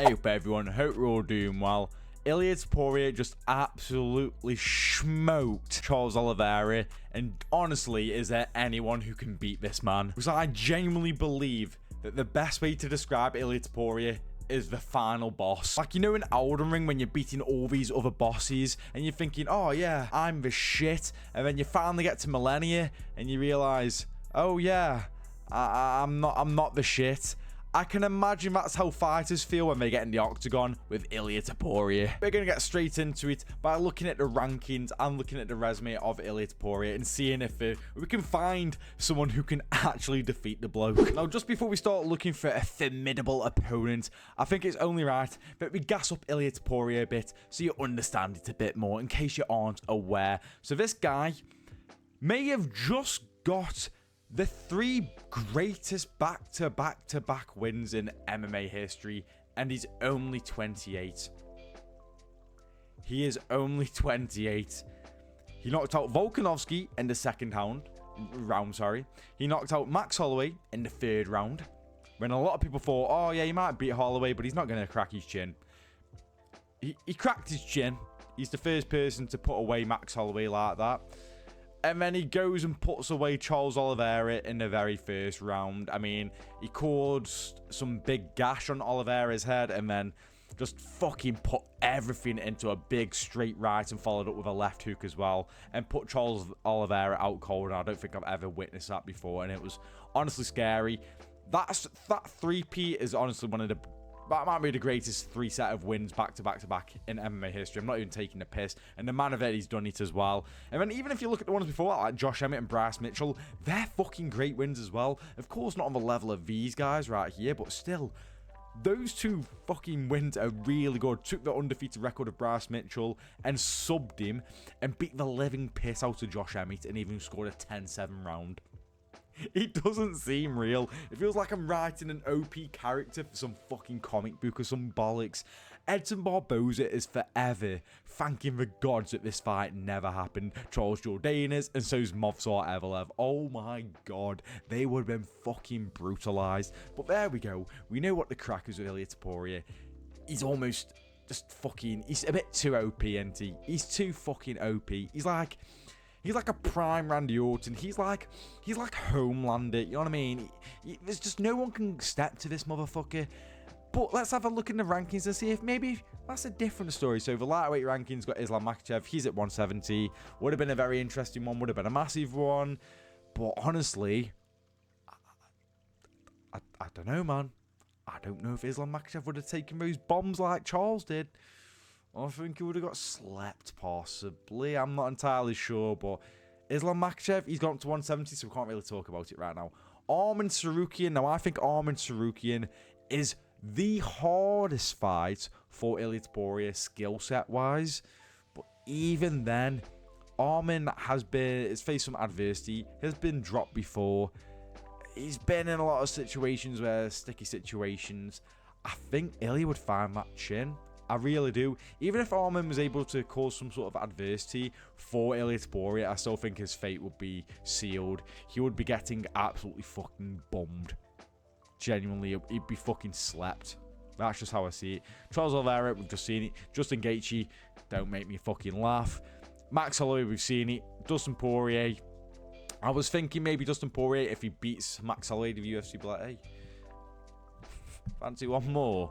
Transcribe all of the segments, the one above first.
Hey up everyone, hope we're all doing well. Ilia Topuria just absolutely smoked Charles Oliveira, and honestly, is there anyone who can beat this man? Because I genuinely believe that the best way to describe Ilia Topuria is the final boss. Like, you know, in Elden Ring when you're beating all these other bosses and you're thinking, oh yeah, I'm the shit, and then you finally get to Millennia and you realize, oh yeah, I'm not the shit. I can imagine that's how fighters feel when they get in the octagon with Ilia Topuria. We're going to get straight into it by looking at the rankings and looking at the resume of Ilia Topuria and seeing if we can find someone who can actually defeat the bloke. Now, just before we start looking for a formidable opponent, I think it's only right that we gas up Ilia Topuria a bit so you understand it a bit more in case you aren't aware. So this guy may have just got the 3 greatest back-to-back wins in MMA history, and he's only 28. He is only 28. He knocked out Volkanovski in the second round. He knocked out Max Holloway in the 3rd round, when a lot of people thought, oh yeah, he might beat Holloway, but he's not going to crack his chin. He cracked his chin. He's the first person to put away Max Holloway like that. And then he goes and puts away Charles Oliveira in the very first round. I mean, he caused some big gash on Oliveira's head and then just fucking put everything into a big straight right and followed up with a left hook as well. And put Charles Oliveira out cold. I don't think I've ever witnessed that before. And it was honestly scary. That 3P is honestly one of the... That might be the greatest 3 set of wins back to back in MMA history. I'm not even taking the piss. And the man of it, he's done it as well. And then even if you look at the ones before, like Josh Emmett and Bryce Mitchell, they're fucking great wins as well. Of course, not on the level of these guys right here, but still, those 2 fucking wins are really good. Took the undefeated record of Bryce Mitchell and subbed him and beat the living piss out of Josh Emmett and even scored a 10-7 round. It doesn't seem real. It feels like I'm writing an OP character for some fucking comic book or some bollocks. Edson Barboza is forever thanking the gods that this fight never happened. Charles Jourdain is, and so's Movsar Evelev. Oh my god, they would have been fucking brutalized. But there we go. We know what the crack is with Ilia Topuria. He's almost just fucking... He's a bit too OP, isn't he? He's too fucking OP. He's like a prime Randy Orton. He's like Homelander. You know what I mean? There's just no one can step to this motherfucker. But let's have a look in the rankings and see if maybe that's a different story. So the lightweight rankings got Islam Makhachev. He's at 170. Would have been a very interesting one. Would have been a massive one. But honestly, I don't know, man. I don't know if Islam Makhachev would have taken those bombs like Charles did. I think he would have got slept, possibly. I'm not entirely sure, but Islam Makhachev, he's gone up to 170, so we can't really talk about it right now. Arman Tsarukyan. Now, I think Arman Tsarukyan is the hardest fight for Ilia Topuria skill set-wise. But even then, Arman has faced some adversity, has been dropped before. He's been in a lot of situations where sticky situations. I think Ilia would find that chin. I really do. Even if Arman was able to cause some sort of adversity for Ilia Topuria, I still think his fate would be sealed. He would be getting absolutely fucking bummed. Genuinely, he'd be fucking slept. That's just how I see it. Charles Oliveira, we've just seen it. Justin Gaethje, don't make me fucking laugh. Max Holloway, we've seen it. Dustin Poirier. I was thinking maybe Dustin Poirier, if he beats Max Holloway, the UFC would be like, hey, fancy one more?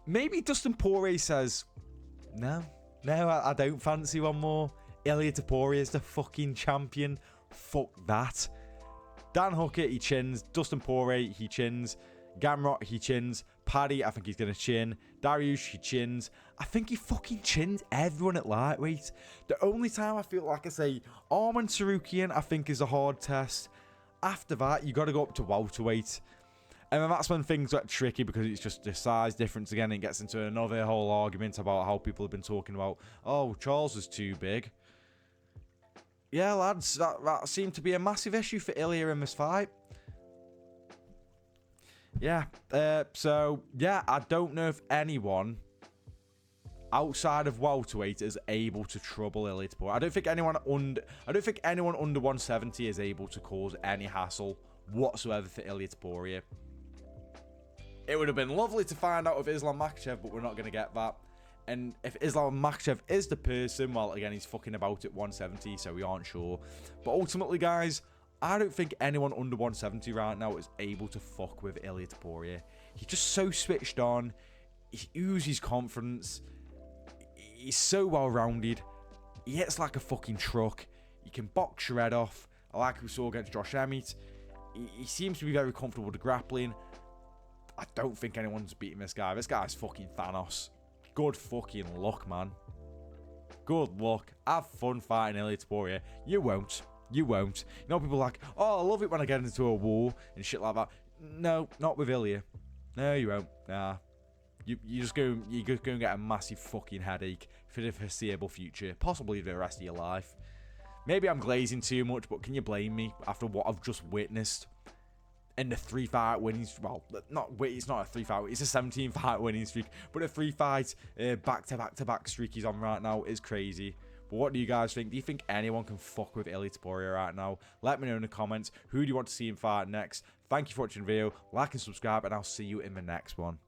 Maybe Dustin Poirier says, no, I don't fancy one more. Ilia Topuria is the fucking champion. Fuck that. Dan Hooker, he chins. Dustin Poirier, he chins. Gamrot, he chins. Paddy, I think he's going to chin. Dariush, he chins. I think he fucking chins everyone at lightweight. The only time I feel like I say Arman Tsarukyan, I think, is a hard test. After that, you got to go up to welterweight. And then that's when things get tricky because it's just a size difference again. It gets into another whole argument about how people have been talking about, oh, Charles is too big. Yeah, lads, that seemed to be a massive issue for Ilia in this fight. Yeah, so, yeah, I don't know if anyone outside of welterweight is able to trouble Ilia Topuria. I don't think anyone under 170 is able to cause any hassle whatsoever for Ilia Topuria. It would have been lovely to find out of Islam Makhachev, but we're not going to get that. And if Islam Makhachev is the person, well, again, he's fucking about at 170, so we aren't sure. But ultimately, guys, I don't think anyone under 170 right now is able to fuck with Ilia Topuria. He's just so switched on. He oozes confidence. He's so well-rounded. He hits like a fucking truck. He can box your head off. I like we saw against Josh Emmett. He seems to be very comfortable with the grappling. I don't think anyone's beating this guy. This guy's fucking Thanos. Good fucking luck, man. Good luck. Have fun fighting Ilia Topuria. You won't. You won't. You know, people are like, oh, I love it when I get into a war and shit like that. No, not with Ilia. No, you won't. Nah. You're just going to get a massive fucking headache for the foreseeable future. Possibly the rest of your life. Maybe I'm glazing too much, but can you blame me after what I've just witnessed? And the 3-fight winning, well, it's not a 3-fight, it's a 17-fight winning streak, but a 3-fight back-to-back streak he's on right now is crazy. But what do you guys think? Do you think anyone can fuck with Ilia Topuria right now? Let me know in the comments. Who do you want to see him fight next? Thank you for watching the video. Like and subscribe, and I'll see you in the next one.